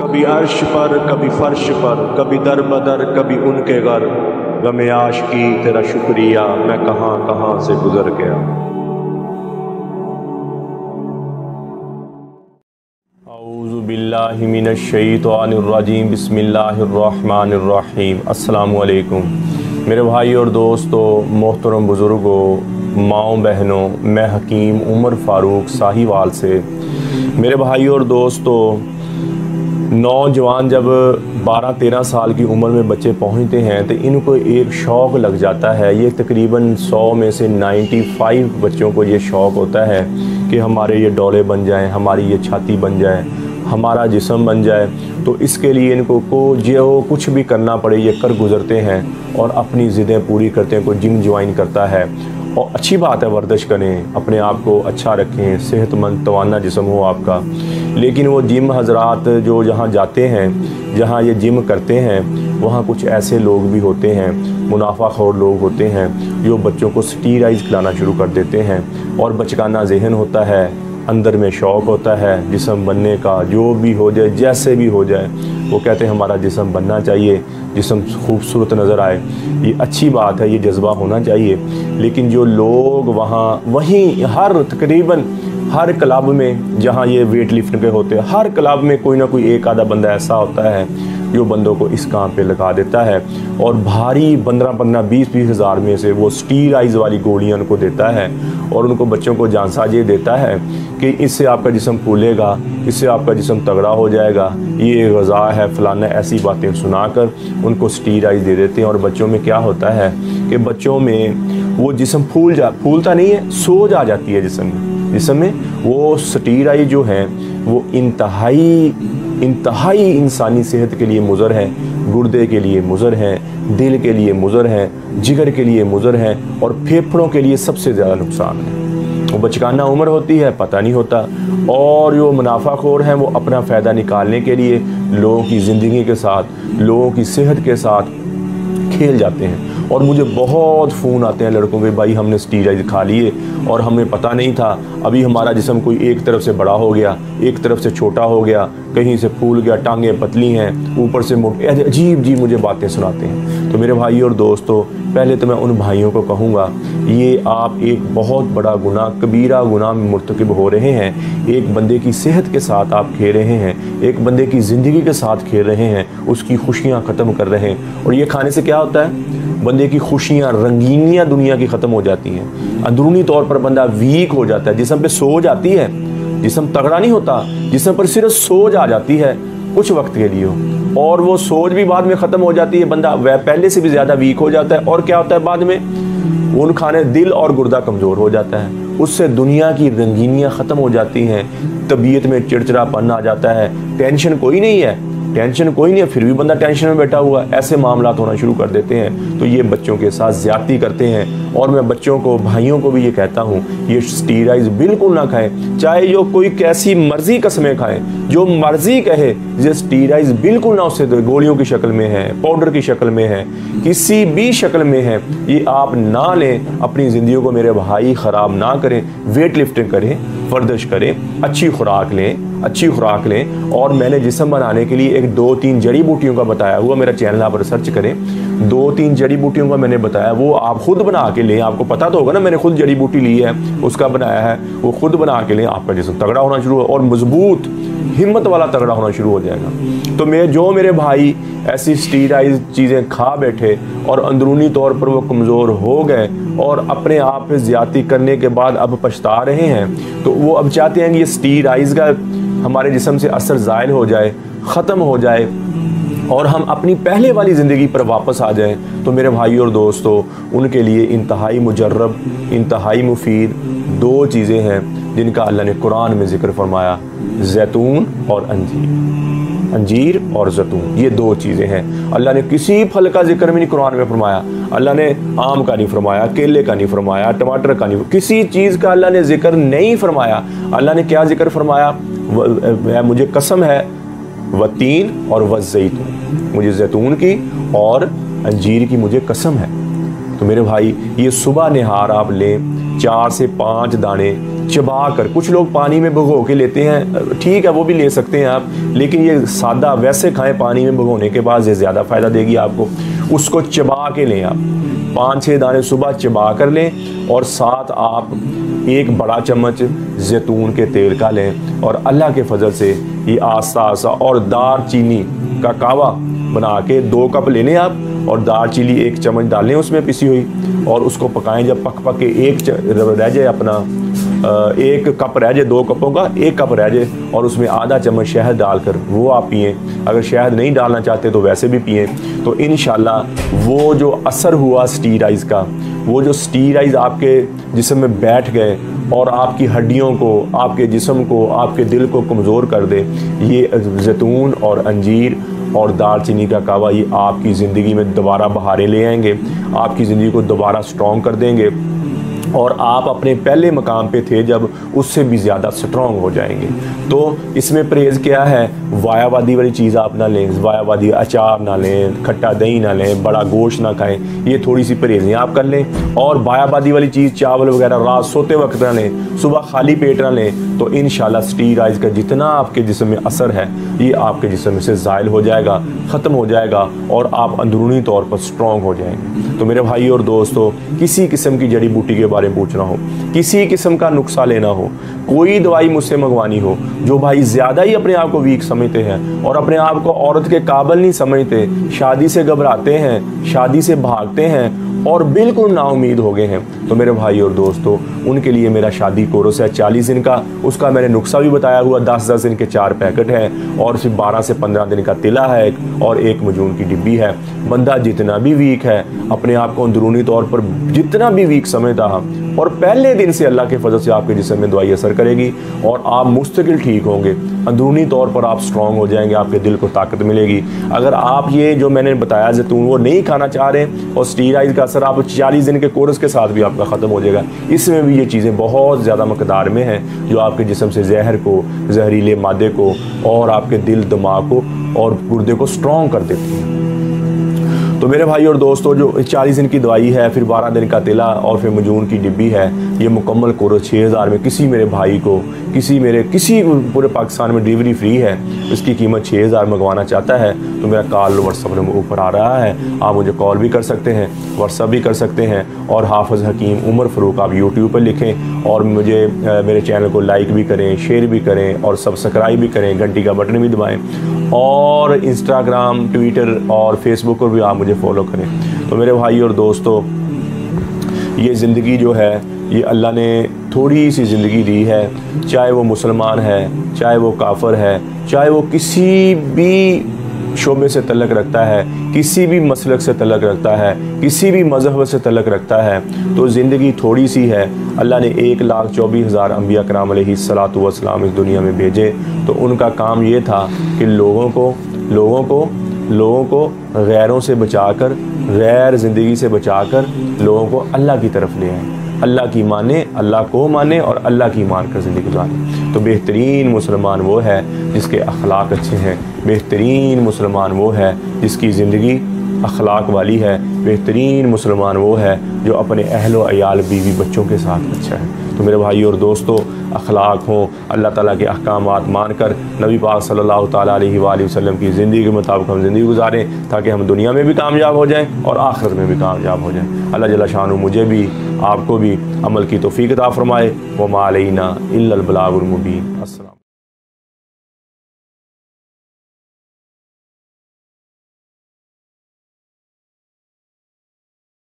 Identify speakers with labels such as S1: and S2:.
S1: कभी अर्श पर कभी फर्श पर, कभी दर बदर कभी उनके घर, गमे आशिकी तेरा शुक्रिया मैं कहाँ कहाँ से गुजर गया। औज़ु बिल्लाहि मिनश शैतानिर रजीम, बिस्मिल्लाहिर्रहमानिर्रहीम। अस्सलामु अलैकुम मेरे भाई और दोस्तों, मोहतरम बुज़ुर्गों, माओं बहनों, मैं हकीम उमर फ़ारूक साहिवाल से। मेरे भाई और दोस्तों, नौजवान जब 12-13 साल की उम्र में बच्चे पहुंचते हैं तो इनको एक शौक़ लग जाता है। ये तकरीबन 100 में से 95 बच्चों को ये शौक़ होता है कि हमारे ये डोले बन जाएं, हमारी ये छाती बन जाए, हमारा जिस्म बन जाए। तो इसके लिए इनको जो कुछ भी करना पड़े ये कर गुज़रते हैं और अपनी ज़िदें पूरी करते हैं। कोई जिम ज्वाइन करता है और अच्छी बात है, वर्जिश करें, अपने आप को अच्छा रखें, सेहतमंद तवाना जिस्म हो आपका। लेकिन वो जिम हजरात जो जहाँ जाते हैं, जहाँ ये जिम करते हैं, वहाँ कुछ ऐसे लोग भी होते हैं, मुनाफाखोर लोग होते हैं, जो बच्चों को स्टीराइज़ खिलाना शुरू कर देते हैं। और बचकाना जहन होता है, अंदर में शौक़ होता है जिस्म बनने का, जो भी हो जाए जैसे भी हो जाए। वो कहते हैं हमारा जिस्म बनना चाहिए, जिस्म खूबसूरत नज़र आए। ये अच्छी बात है, ये जज्बा होना चाहिए। लेकिन जो लोग वहीं तकरीबन हर क्लब में जहाँ ये वेट लिफ्ट के होते हैं, हर क्लब में कोई ना कोई एक आधा बंदा ऐसा होता है जो बंदों को इस काम पे लगा देता है और भारी 15-20 हज़ार में से वो स्टीराइज़ वाली गोलियां उनको देता है और उनको बच्चों को जानसाज़ी देता है कि इससे आपका जिस्म फूलेगा, इससे आपका जिस्म तगड़ा हो जाएगा, ये ग़ज़ा है फलाना, ऐसी बातें सुनाकर उनको स्टीराइज़ दे देते हैं। और बच्चों में क्या होता है कि बच्चों में वो जिस्म फूलता नहीं है, सोज आ जाती है जिस्म में। वो स्टीराइज़ जो हैं वो इंतहाई इंसानी सेहत के लिए मुज़र है, गुर्दे के लिए मुज़र है, दिल के लिए मुज़र है, जिगर के लिए मुज़र है और फेफड़ों के लिए सबसे ज़्यादा नुकसान है। वो बचकाना उम्र होती है, पता नहीं होता। और जो मुनाफाखोर हैं वो अपना फ़ायदा निकालने के लिए लोगों की ज़िंदगी के साथ, लोगों की सेहत के साथ खेल जाते हैं। और मुझे बहुत फ़ोन आते हैं लड़कों के, भाई हमने स्टीराइज़ खा लिए और हमें पता नहीं था, अभी हमारा जिस्म कोई एक तरफ से बड़ा हो गया, एक तरफ से छोटा हो गया, कहीं से फूल गया, टांगें पतली हैं, ऊपर से मोटे, अजीब मुझे बातें सुनाते हैं। तो मेरे भाई और दोस्तों, पहले तो मैं उन भाइयों को कहूँगा, ये आप एक बहुत बड़ा गुनाह, कबीरा गुनाह में मुर्तकिब हो रहे हैं। एक बंदे की सेहत के साथ आप खेल रहे हैं, एक बंदे की ज़िंदगी के साथ खेल रहे हैं, उसकी खुशियाँ ख़त्म कर रहे हैं। और ये खाने से क्या होता है, बंदे की खुशियाँ, रंगीनियाँ दुनिया की ख़त्म हो जाती हैं। अंदरूनी तौर पर बंदा वीक हो जाता है, जिस्म पे सोज आती है, जिस्म तगड़ा नहीं होता, जिस्म पर सिर्फ सोज आ जाती है कुछ वक्त के लिए, और वो सोज भी बाद में ख़त्म हो जाती है। बंदा वह पहले से भी ज़्यादा वीक हो जाता है। और क्या होता है बाद में, उन खाने दिल और गुर्दा कमज़ोर हो जाता है, उससे दुनिया की रंगीनियाँ ख़त्म हो जाती हैं, तबीयत में चिड़चिड़ापन आ जाता है, टेंशन कोई नहीं है, फिर भी बंदा टेंशन में बैठा हुआ, ऐसे मामला होना शुरू कर देते हैं। तो ये बच्चों के साथ ज़्यादती करते हैं। और मैं बच्चों को, भाइयों को भी ये कहता हूँ, ये स्टीराइज़ बिल्कुल ना खाएं, चाहे जो कोई कैसी मर्जी कस्में खाएं, जो मर्जी कहे, ये स्टीराइज़ बिल्कुल ना उससे दो, गोलियों की शक्ल में है, पाउडर की शक्ल में है, किसी भी शक्ल में है, ये आप ना लें। अपनी ज़िंदगी को मेरे भाई ख़राब ना करें, वेट लिफ्टिंग करें, वर्जिश करें, अच्छी खुराक लें। और मैंने जिस्म बनाने के लिए 2-3 जड़ी बूटियों का बताया हुआ, मेरा चैनल आप सर्च करें, 2-3 जड़ी बूटियों का मैंने बताया, वो आप खुद बना के लें। आपको पता तो होगा ना, मैंने खुद जड़ी बूटी ली है, उसका बनाया है, वो खुद बना के लें, आपका जिस्म तगड़ा होना शुरू हो और मजबूत हिम्मत वाला तगड़ा होना शुरू हो जाएगा। तो मेरे भाई ऐसी स्टीराइज़ चीज़ें खा बैठे और अंदरूनी तौर पर वो कमज़ोर हो गए और अपने आप पे ज़्यादती करने के बाद अब पछता रहे हैं, तो वो अब चाहते हैं कि ये स्टीराइज़ का हमारे जिस्म से असर ज़ायल हो जाए, ख़त्म हो जाए और हम अपनी पहले वाली ज़िंदगी पर वापस आ जाएं। तो मेरे भाई और दोस्तों, उनके लिए इंतहाई मुजर्रब, इंतहाई मुफीद 2 चीज़ें हैं जिनका अल्लाह ने कुरान में ज़िक्र फरमाया, जैतून और अंजीर और जैतून। ये 2 चीज़ें हैं। अल्लाह ने किसी फल का जिक्र भी नहीं कुरान में फरमाया। अल्लाह ने आम का नहीं फरमाया, केले का नहीं फरमाया, टमाटर का नहीं, किसी चीज़ का अल्लाह ने जिक्र नहीं फरमाया। अल्लाह ने क्या जिक्र फरमाया, मुझे कसम है वतीन और वज़ैतून, मुझे जैतून की और अंजीर की मुझे कसम है। तो मेरे भाई, ये सुबह निहार आप लें, 4 से 5 दाने चबा कर, कुछ लोग पानी में भिगो के लेते हैं, ठीक है वो भी ले सकते हैं आप, लेकिन ये सादा वैसे खाएं पानी में भिगोने के बाद, ये ज़्यादा फ़ायदा देगी आपको। उसको चबा के लें आप, 5-6 दाने सुबह चबा कर लें और साथ आप 1 बड़ा चम्मच जैतून के तेल का लें और अल्लाह के फजल से ये आस्ता आस्ता, और दार चीनी का कावा बना के 2 कप ले लें आप, और दार चीनी 1 चम्मच डालें उसमें पिसी हुई, और उसको पकाएं। जब पक के 1 रह जाए अपना 1 कप रह जाए, 2 कपों का 1 कप रह जाए, और उसमें आधा चम्मच शहद डालकर वो आप पिएँ। अगर शहद नहीं डालना चाहते तो वैसे भी पिएँ। तो इंशाल्लाह वो जो असर हुआ स्टीराइज़ का, वो जो स्टीराइज़ आपके जिस्म में बैठ गए और आपकी हड्डियों को, आपके जिस्म को, आपके दिल को कमज़ोर कर दे, ये जैतून और अंजीर और दालचीनी का कावा ये आपकी ज़िंदगी में दोबारा बहारें ले आएंगे, आपकी ज़िंदगी को दोबारा स्ट्रॉन्ग कर देंगे, और आप अपने पहले मकाम पे थे जब, उससे भी ज़्यादा स्ट्रॉन्ग हो जाएंगे। तो इसमें परहेज़ क्या है, वायावादी वाली चीज़ आप ना लें, वायावादी अचार ना लें, खट्टा दही ना लें, बड़ा गोश्त ना खाएं, ये थोड़ी सी परहेज़ें आप कर लें। और वायावादी वाली चीज़ चावल वगैरह रात सोते वक्त ना लें, सुबह खाली पेट ना लें, तो इंशाल्लाह स्टीराइज़ का जितना आपके जिस्म में असर है ये आपके जिस्म में से ज़ाइल हो जाएगा, ख़त्म हो जाएगा, और आप अंदरूनी तौर पर स्ट्रॉन्ग हो जाएंगे। तो मेरे भाई और दोस्तों, किसी किस्म की जड़ी बूटी के बारे में पूछना हो, किसी किस्म का नुस्खा लेना हो, कोई दवाई मुझसे मंगवानी हो, जो भाई ज़्यादा ही अपने आप को वीक समझते हैं और अपने आप को औरत के काबिल नहीं समझते, शादी से घबराते हैं, शादी से भागते हैं और बिल्कुल नाउमीद हो गए हैं, तो मेरे भाई और दोस्तों उनके लिए मेरा शादी कोर्स है 40 दिन का। उसका मैंने नुस्खा भी बताया हुआ, 10-10 दिन के 4 पैकेट हैं, और सिर्फ 12 से 15 दिन का तिला है और 1 मजून की डिब्बी है। बंदा जितना भी वीक है, अपने आप को अंदरूनी तौर पर जितना भी वीक समझता है, और पहले दिन से अल्लाह के फजल से आपके जिस्म में दवाई असर करेगी और आप मुस्तकिल ठीक होंगे, अंदरूनी तौर पर आप स्ट्रॉन्ग हो जाएंगे, आपके दिल को ताकत मिलेगी। अगर आप ये जो मैंने बताया जैतून वो नहीं खाना चाह रहे और स्टीराइड का असर आप 40 दिन के कोर्स के साथ भी आपका ख़त्म हो जाएगा। इसमें भी ये चीज़ें बहुत ज़्यादा मकदार में हैं जो आपके जिस्म से जहर को, जहरीले मादे को और आपके दिल, दिमाग को और गुर्दे को स्ट्रॉन्ग कर देती हैं। तो मेरे भाई और दोस्तों, जो 40 दिन की दवाई है, फिर 12 दिन का तिला और फिर मजून की डिब्बी है, ये मुकम्मल कोर्स 6000 में किसी मेरे भाई को, किसी पूरे पाकिस्तान में डिलीवरी फ्री है। इसकी कीमत 6000 मंगवाना चाहता है तो मेरा कॉल व्हाट्सअप नंबर ऊपर आ रहा है, आप मुझे कॉल भी कर सकते हैं, व्हाट्सअप भी कर सकते हैं। और हाफिज़ हकीम उमर फ़ारूक आप यूट्यूब पर लिखें और मुझे मेरे चैनल को लाइक भी करें, शेयर भी करें और सब्सक्राइब भी करें, घंटी का बटन भी दबाएँ, और इंस्टाग्राम, ट्विटर और फेसबुक पर भी आप मुझे फॉलो करें। तो मेरे भाई और दोस्तों, ये ज़िंदगी जो है ये अल्लाह ने थोड़ी सी ज़िंदगी दी है, चाहे वो मुसलमान है, चाहे वो काफिर है, चाहे वो किसी भी शोबे से तल्लक रखता है, किसी भी मसलक से तल्लक रखता है, किसी भी मज़हब से तल्लक रखता है, तो ज़िंदगी थोड़ी सी है। अल्लाह ने 1,24,000 अम्बिया कराम अलैहिस्सलातु वस्सलाम इस दुनिया में भेजे, तो उनका काम ये था कि लोगों को गैरों से बचाकर, गैर ज़िंदगी से बचाकर लोगों को अल्लाह की तरफ ले आए, अल्लाह की माने, अल्लाह को माने और अल्लाह की मान कर ज़िंदगी गुजारे। तो बेहतरीन मुसलमान वो है जिसके अखलाक अच्छे हैं, बेहतरीन मुसलमान वो है जिसकी ज़िंदगी अखलाक वाली है, बेहतरीन मुसलमान वो है जो अपने अहलो अयाल, बीवी बच्चों के साथ अच्छा है। तो मेरे भाई और दोस्तों, अखलाक हों, अल्लाह ताला के अहकामात मानकर नबी पाक सल्लल्लाहु ताला अलैहि वसल्लम की ज़िंदगी के मुताबिक हम ज़िंदगी गुजारें, ताकि हम दुनिया में भी कामयाब हो जाएं और आखिरत में भी कामयाब हो जाएं। अल्लाह जल्ल शानु मुझे भी, आपको भी अमल की तौफीक अता फरमाए। व मा अलैना इल्लल बलागुल मुबीन। अस्सलाम।